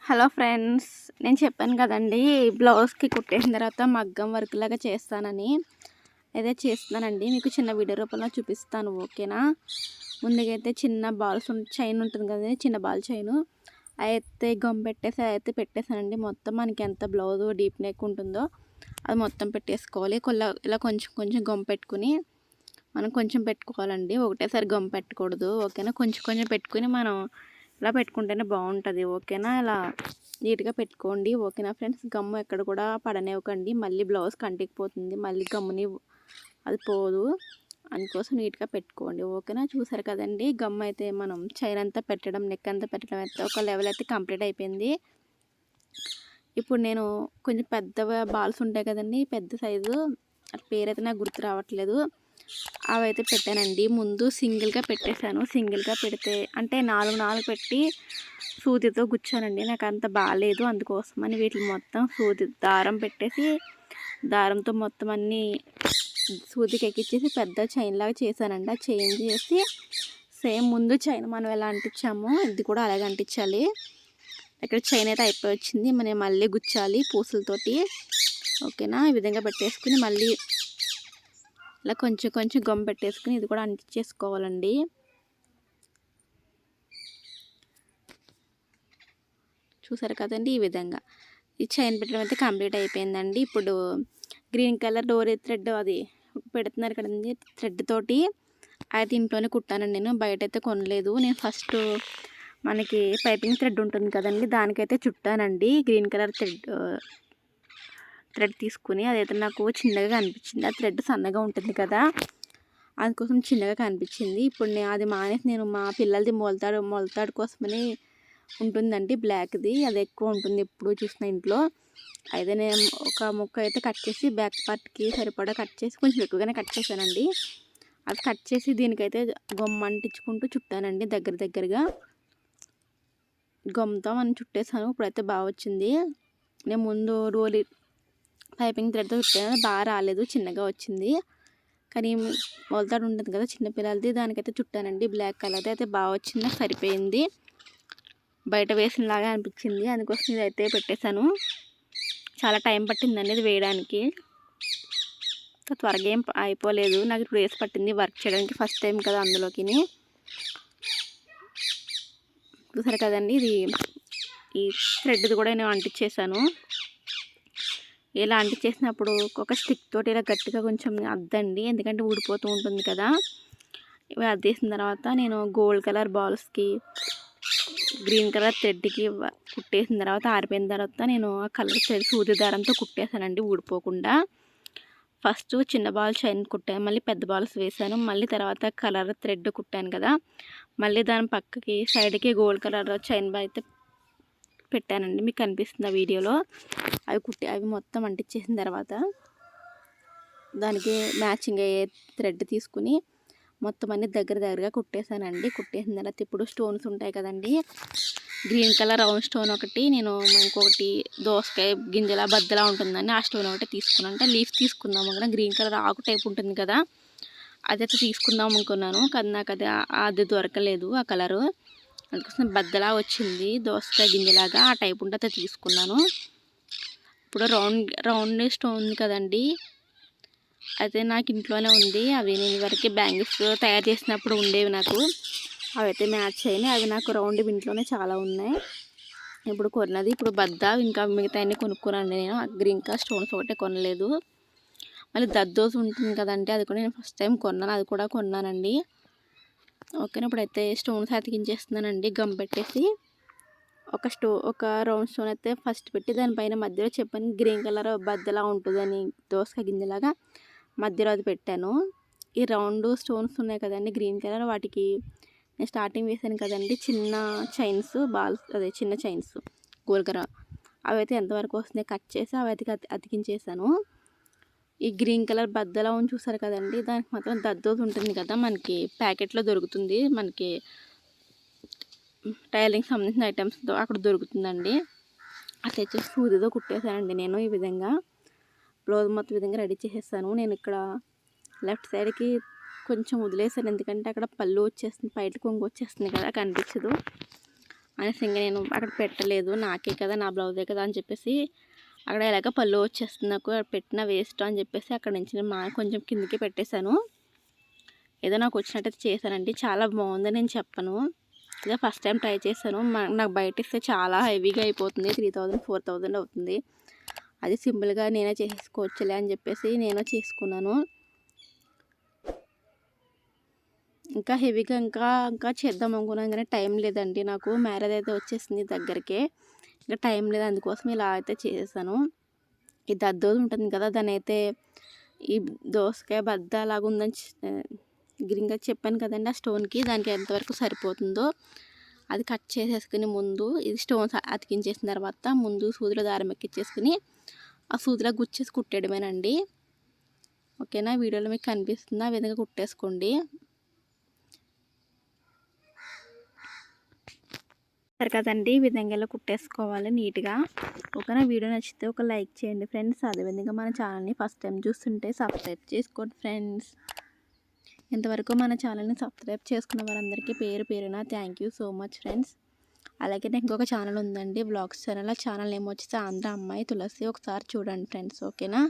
Hello friends, నేను చెప్పాను కదండి బ్లౌజ్కి కుట్టేసిన తర్వాత మగ్గం వర్క్ లాగా చేస్తానని. అదే చేస్తున్నానండి, మీకు చిన్న వీడియో రూపంలో చూపిస్తాను. ఓకేనా? ముందుగా అయితే చిన్న బాల్స్ చైన్ ఉంటుంది కదండి, చిన్న బాల్ చైను అయితే గమ్ పెట్టేసి అయితే పెట్టేసానండి. మొత్తం మనకి ఎంత బ్లౌజ్ డీప్ నెక్ ఉంటుందో అది మొత్తం పెట్టేసుకోవాలి. ఇలా కొంచెం కొంచెం గమ్ పెట్టుకుని మనం కొంచెం పెట్టుకోవాలండి, ఒకటేసారి గమ్ పెట్టకూడదు. ఓకేనా? కొంచెం కొంచెం పెట్టుకుని మనం ఇలా పెట్టుకుంటేనే బాగుంటుంది. ఓకేనా? ఇలా నీట్గా పెట్టుకోండి. ఓకేనా ఫ్రెండ్స్? గమ్ము ఎక్కడ కూడా పడనివ్వకండి, మళ్ళీ బ్లౌజ్ కంటికిపోతుంది, మళ్ళీ గమ్ముని అది పోదు. అందుకోసం నీట్గా పెట్టుకోండి. ఓకేనా? చూసారు కదండి, గమ్ అయితే మనం చైన్ అంతా పెట్టడం, నెక్ అంతా పెట్టడం అయితే ఒక లెవెల్ అయితే కంప్లీట్ అయిపోయింది. ఇప్పుడు నేను కొంచెం పెద్ద బాల్స్ ఉంటాయి కదండి, పెద్ద సైజు, అది పేరైతే నాకు గుర్తు రావట్లేదు, అవైతే పెట్టానండి. ముందు సింగిల్గా పెట్టేశాను. సింగిల్గా పెడితే అంటే 4 పెట్టి సూదితో గుచ్చానండి, నాకు అంత బాగాలేదు. అందుకోసమని వీటిని మొత్తం దారం పెట్టేసి దారంతో మొత్తం అన్నీ సూదికి ఎక్కించేసి పెద్ద చైన్ లాగా చేశానండి. ఆ చైన్ చేసి సేమ్ ముందు చైన్ మనం ఎలా అంటించామో ఇది కూడా అలాగే అంటించాలి. ఇక్కడ చైన్ అయితే అయిపోయి వచ్చింది, మనం మళ్ళీ గుచ్చాలి పూసలతోటి. ఓకేనా? ఈ విధంగా పెట్టేసుకుని మళ్ళీ ఇలా కొంచెం కొంచెం గమ్ పెట్టేసుకుని ఇది కూడా అంటించేసుకోవాలండి. చూసారు కదండి, ఈ విధంగా ఈ చైన్ పెట్టడం అయితే కంప్లీట్ అయిపోయిందండి. ఇప్పుడు గ్రీన్ కలర్ డోరీ థ్రెడ్ అది పెడుతున్నారు కదండి, థ్రెడ్ తోటి అయితే ఇంట్లోనే కుట్టానండి. నేను బయట అయితే కొనలేదు. నేను ఫస్ట్ మనకి పైపింగ్ థ్రెడ్ ఉంటుంది కదండి, దానికైతే చుట్టానండి గ్రీన్ కలర్ థ్రెడ్ తీసుకుని. అదైతే నాకు చిన్నగా కనిపించింది, ఆ థ్రెడ్ సన్నగా ఉంటుంది కదా, అందుకోసం చిన్నగా కనిపించింది. ఇప్పుడు అది మానేసి నేను మా పిల్లలది మొలతాడు కోసమని ఉంటుందండి బ్లాక్ది, అది ఎక్కువ ఉంటుంది ఎప్పుడు చూసిన ఇంట్లో. అయితే నేను ఒక ముక్క అయితే కట్ చేసి బ్యాక్ పార్ట్కి సరిపడా కట్ చేసి కొంచెం ఎక్కువగానే కట్ చేశానండి. అది కట్ చేసి దీనికైతే గమ్ అంటించుకుంటూ చుట్టానండి, దగ్గరగా గమ్తో మనం చుట్టేసాను. ఇప్పుడైతే బాగా వచ్చింది. నేను ముందు రోలి పైపింగ్ థ్రెడ్తో చుట్టాను, బాగా రాలేదు, చిన్నగా వచ్చింది. కానీ మొలతాడు ఉంటుంది కదా చిన్నపిల్లలది, దానికైతే చుట్టానండి బ్లాక్ కలర్ది, అయితే బాగా వచ్చింది, సరిపోయింది. బయట వేసినలాగా అనిపించింది, అందుకోసం ఇది అయితే పెట్టేశాను. చాలా టైం పట్టిందండి ఇది వేయడానికి, త్వరగా ఏం అయిపోలేదు. నాకు 2 డేస్ పట్టింది వర్క్ చేయడానికి, ఫస్ట్ టైం కదా అందులోకి. చూసారు కదండి, ఈ థ్రెడ్ది కూడా నేను అంటించేసాను. ఇలా అంటించేసినప్పుడు ఒక స్టిక్ తోటి ఇలా గట్టిగా కొంచెం అద్దండి, ఎందుకంటే ఊడిపోతూ ఉంటుంది కదా. ఇవి అద్దేసిన తర్వాత నేను గోల్డ్ కలర్ బాల్స్కి గ్రీన్ కలర్ థ్రెడ్కి కుట్టేసిన తర్వాత ఆరిపోయిన తర్వాత నేను ఆ కలర్ థ్రెడ్ సూది దారంతో కుట్టేసానండి ఊడిపోకుండా. ఫస్ట్ చిన్న బాల్ చైన్ కుట్టాను, మళ్ళీ పెద్ద బాల్స్ వేసాను, మళ్ళీ తర్వాత కలర్ థ్రెడ్ కుట్టాను కదా, మళ్ళీ దాని పక్కకి సైడ్కి గోల్డ్ కలర్ చైన్ అయితే పెట్టానండి, మీకు కనిపిస్తుంది ఆ వీడియోలో. అవి మొత్తం అంటించేసిన తర్వాత దానికి మ్యాచింగ్ అయ్యే థ్రెడ్ తీసుకుని మొత్తం అన్ని దగ్గరగా కుట్టేశానండి. కుట్టేసిన తర్వాత ఇప్పుడు స్టోన్స్ ఉంటాయి కదండి, గ్రీన్ కలర్ రౌండ్ స్టోన్ ఒకటి, నేను ఇంకొకటి దోసకాయ గింజల బద్దలా ఉంటుందని ఆ స్టోన్ ఒకటి తీసుకున్నాను. అంటే లీఫ్ తీసుకుందాం కదా, గ్రీన్ కలర్ ఆకు టైప్ ఉంటుంది కదా, అదైతే తీసుకుందాం అనుకున్నాను, కానీ నాకు అది దొరకలేదు ఆ కలరు. అందుకోసం బద్దలా వచ్చింది దోసకాయ గింజలాగా, ఆ టైప్ ఉంటే అయితే తీసుకున్నాను. ఇప్పుడు రౌండ్ స్టోన్ ఉంది కదండి, అయితే నాకు ఇంట్లోనే ఉంది. అవి నేను వరకు బ్యాంగిల్స్ తయారు చేసినప్పుడు ఉండేవి నాకు, అవి అయితే మ్యాచ్ అయినాయి. అవి నాకు రౌండ్ ఇంట్లోనే చాలా ఉన్నాయి. ఇప్పుడు కొన్నది ఇప్పుడు ఇంకా మిగతా అన్నీ కొనుక్కున్నాను నేను. గ్రీన్ కలర్ స్టోన్స్ ఒకటే కొనలేదు. మళ్ళీ దద్దోజు ఉంటుంది కదండి, అది కూడా నేను ఫస్ట్ టైం కొన్నాను, అది కూడా కొన్నానండి. ఓకేనా? ఇప్పుడైతే స్టోన్స్ అతికించేస్తున్నానండి గమ్ పెట్టేసి. ఒక రౌండ్ స్టోన్ అయితే ఫస్ట్ పెట్టి దానిపైన మధ్యలో చెప్పాను గ్రీన్ కలర్ బద్దలా ఉంటుందని, దోసకాయ గింజలాగా, మధ్యలో అది పెట్టాను. ఈ రౌండ్ స్టోన్స్ ఉన్నాయి కదండి గ్రీన్ కలర్, వాటికి నేను స్టార్టింగ్ వేసాను కదండి చిన్న చైన్స్ బాల్స్, అదే చిన్న చైన్స్ గోల్కర, అవి అయితే ఎంతవరకు వస్తున్నాయి కట్ చేసి అవి అతికించేసాను. ఈ గ్రీన్ కలర్ బద్దలా ఉంది చూసారు కదండి, దానికి మాత్రం దద్దోజు ఉంటుంది కదా, మనకి ప్యాకెట్లో దొరుకుతుంది, మనకి టైలరింగ్ సంబంధించిన ఐటమ్స్తో అక్కడ దొరుకుతుందండి. అది తెచ్చి సూదితో కుట్టేశానండి నేను. ఈ విధంగా బ్లౌజ్ మొత్తం విధంగా రెడీ చేసేసాను. నేను ఇక్కడ లెఫ్ట్ సైడ్కి కొంచెం వదిలేసాను, ఎందుకంటే అక్కడ పళ్ళు వచ్చేస్తుంది, బయట కొంగు వచ్చేస్తుంది కదా, కనిపించదు. అనేసి ఇంక నేను అక్కడ పెట్టలేదు. నాకే కదా, నా బ్లౌజే కదా అని చెప్పేసి అక్కడ ఎలాగ పళ్ళు వచ్చేస్తుంది నాకు, పెట్టిన వేస్ట్ అని చెప్పేసి అక్కడ నుంచి నేను కొంచెం కిందకి పెట్టేశాను. ఏదో నాకు వచ్చినట్టయితే చేశానండి. చాలా బాగుంది నేను చెప్పను. ఇదే ఫస్ట్ టైం ట్రై చేశాను. నాకు బయట ఇస్తే చాలా హెవీగా అయిపోతుంది. 3000 4000 అవుతుంది. అది సింపుల్గా నేనే చేసుకోవచ్చులే అని చెప్పేసి నేను చేసుకున్నాను. ఇంకా హెవీగా ఇంకా చేద్దాం అనుకున్నాను కానీ టైం లేదండి. నాకు మ్యారేజ్ అయితే వచ్చేసింది దగ్గరికి, ఇంకా టైం లేదు. అందుకోసం ఇలా అయితే చేసేసాను. ఈ దద్దోజు ఉంటుంది కదా, దాని అయితే ఈ దోసకాయ బద్ద లాగా ఉందని గ్రీన్గా చెప్పాను కదండి, ఆ స్టోన్కి దానికి ఎంతవరకు సరిపోతుందో అది కట్ చేసేసుకుని ముందు ఇది స్టోన్స్ అతికించేసిన తర్వాత ముందు సూదిలో దారం ఎక్కించేసుకుని ఆ సూదిలో గుచ్చేసి కుట్టేయడమేనండి. ఓకేనా, వీడియోలో మీకు కనిపిస్తుంది, ఆ విధంగా కుట్టేసుకోండి. సరే కదండి, ఈ విధంగా కుట్టేసుకోవాలి నీట్గా. ఓకేనా, వీడియో నచ్చితే ఒక లైక్ చేయండి ఫ్రెండ్స్. అదేవిధంగా మన ఛానల్ని ఫస్ట్ టైం చూస్తుంటే సబ్స్క్రైబ్ చేసుకోండి ఫ్రెండ్స్. ఇంతవరకు మన ఛానల్ని సబ్స్క్రైబ్ చేసుకున్న వారందరికీ పేరు పేరున thank you so much friends. అలాగే నాకు ఇంకొక ఛానల్ ఉందండి, బ్లాగ్స్ ఛానల్. ఆ ఛానల్ ఏమో వచ్చేసి ఆంధ్ర అమ్మాయి తులసి. ఒకసారి చూడండి ఫ్రెండ్స్. ఓకేనా.